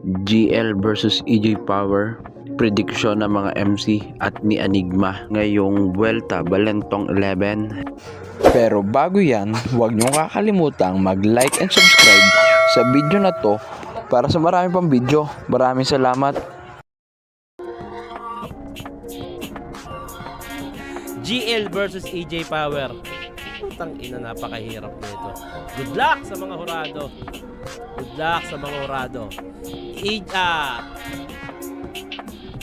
GL versus EJ Power, prediksyon ng mga MC at ni Enigma ngayong Vuelta Balentong 11. Pero bago yan, huwag niyong kakalimutang mag-like and subscribe sa video na to para sa marami pang video. Maraming salamat. GL versus EJ Power. Putang ina, napakahirap nito. Good luck sa mga hurado. Good luck sa mga hurado.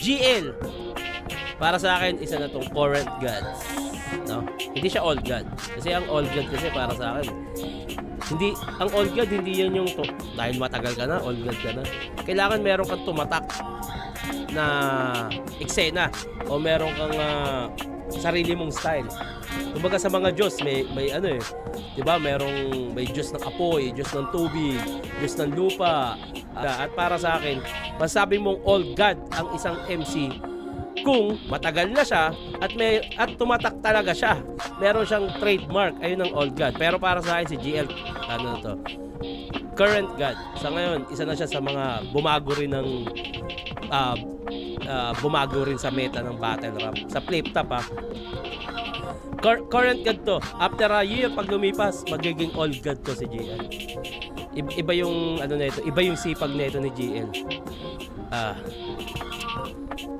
GL para sa akin isa na tong current gods, no? Hindi siya old god. Kasi ang old god kasi para sa akin, hindi ang old god, hindi yan yung dahil matagal ka na, old god ka na. Kailangan meron kang tumatak na eksena o meron kang sarili mong style. Kumbaga sa mga Diyos, may ano 'di ba? May Diyos ng apoy, Diyos ng tubig, Diyos ng lupa. At para sa akin, masabi mong all God ang isang MC kung matagal na siya at tumatak talaga siya. Meron siyang trademark, ayun ang all God. Pero para sa akin si GL, ano na to? Current God. Sa ngayon, isa na siya sa mga bumago rin sa meta ng battle rap. Sa flip top current God to. After a year, pag lumipas, magiging all God to si GL. Iba yung ano nito, iba yung sipag nito ni GL.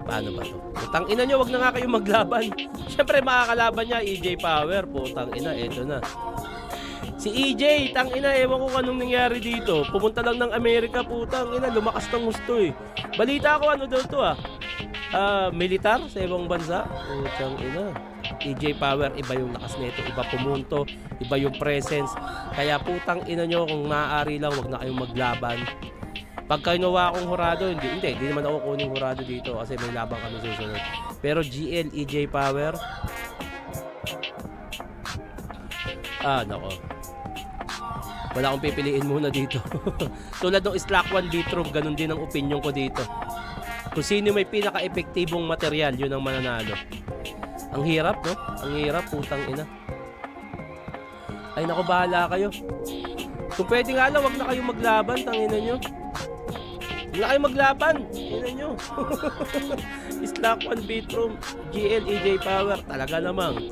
Paano ba to? Putang ina nyo, wag na nga kayong maglaban. Siyempre makakalaban niya EJ Power. Putang ina, eto na. Si EJ, tang ina, ewan ko anong nangyari dito. Pumunta lang ng Amerika, putang ina, lumakas ng gusto eh. Balita ko ano daw to militar sa ibang bansa. Putang ina. EJ Power, iba yung lakas nito, iba pumunto, iba yung presence. Kaya putang ina nyo, kung maaari lang, wag na kayong maglaban. Pag kinuha akong hurado, hindi naman ako kuning hurado dito kasi may labang kami susunod. Pero GL, EJ Power, nako. Wala akong pipiliin muna dito. Tulad ng Slack 1 Bitroom, ganun din ang opinion ko dito. Kung sino may pinaka-epektibong material, yun ang mananalo. Ang hirap, no? Ang hirap, putang ina. Ay, nako, bahala kayo. Kung pwede nga lang, wag na kayong maglaban, tangina nyo. Wag na kayong maglaban, tangina nyo. Slack 1 Bitroom, GL, EJ Power, talaga namang.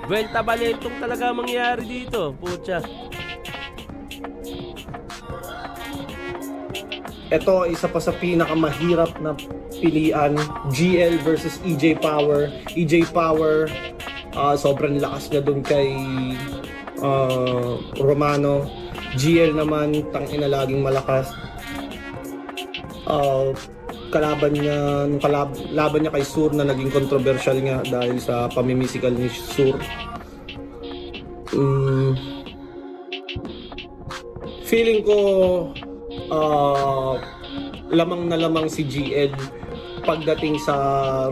Vuelta Balentong talaga mangyari dito, putya. Ito, isa pa sa pinakamahirap na pilian, GL versus EJ Power. EJ Power, sobrang lakas niya dun kay Romano. GL naman, tangina laging malakas. Laban niya kay Sur na naging controversial nga dahil sa pamimisikal ni Sur. Feeling ko lamang na lamang si GL pagdating sa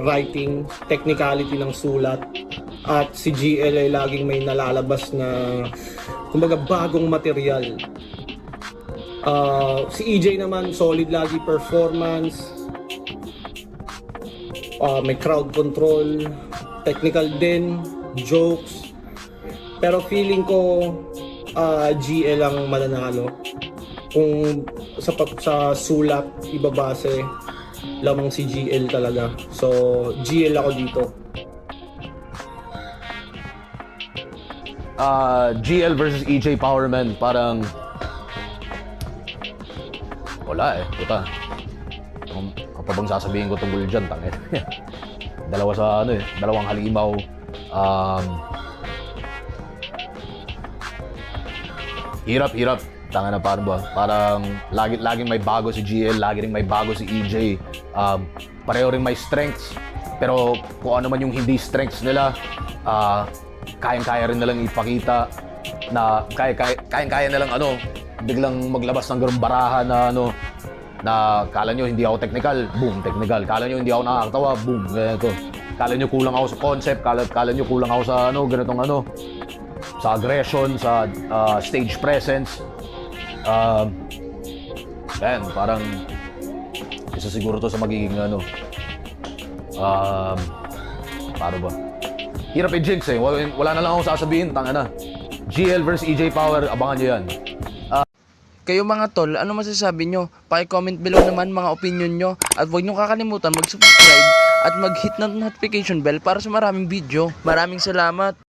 writing, technicality ng sulat, at si GL ay laging may nalalabas na kumbaga bagong material. Si EJ naman solid lagi performance, may crowd control, technical din, jokes, pero feeling ko GL ang mananalo. Kung sa sulat ibabase, lamang si GL talaga. So GL ako dito. GL versus EJ Power, man, parang wala puta. Ano pa bang sasabihin ko tungkol dyan, tangin? Dalawa sa dalawang halimaw. Hirap. Tanga na, paano ba? Parang laging may bago si GL, lagi ring may bago si EJ. Pareho ring may strengths. Pero kung ano man yung hindi strengths nila, kayang-kaya rin nilang ipakita na kayang-kaya nilang biglang maglabas ng ganung baraha na na kala nyo hindi ako technical, boom, technical. Kala nyo hindi ako nakakatawa, boom, ganito. Kala nyo kulang ako sa concept, kala nyo kulang ako sa ganitong sa aggression, sa stage presence. Parang isa siguro to sa magiging paano ba? Hirap i-jinx wala na lang akong sasabihin, tanga na. GL versus EJ Power, abangan nyo yan. Kayo mga tol, ano masasabi nyo? Paki-comment below naman mga opinion nyo. At huwag nyo kakalimutan mag-subscribe at mag-hit ng notification bell para sa maraming video. Maraming salamat!